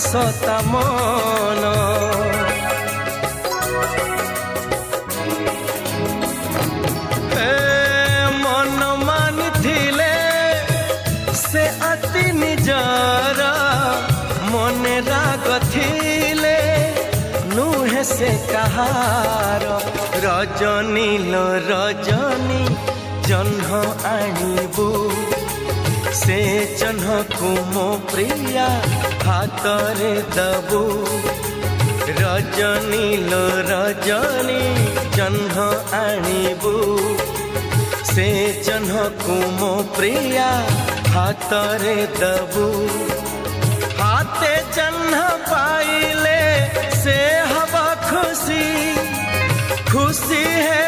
हसता मन मन मानिथिले से अति निजर मन राग थिले नुहे से कहार रजनी लो रजनी जह्न आणिबू से जह्न को मो प्रिया हातरे दबू रजनी लो रजनी जह्न आणिबू से जह्न को मो प्रिया हातरे दबू हाथे जह्न पाइले से हवा खुशी खुशी है।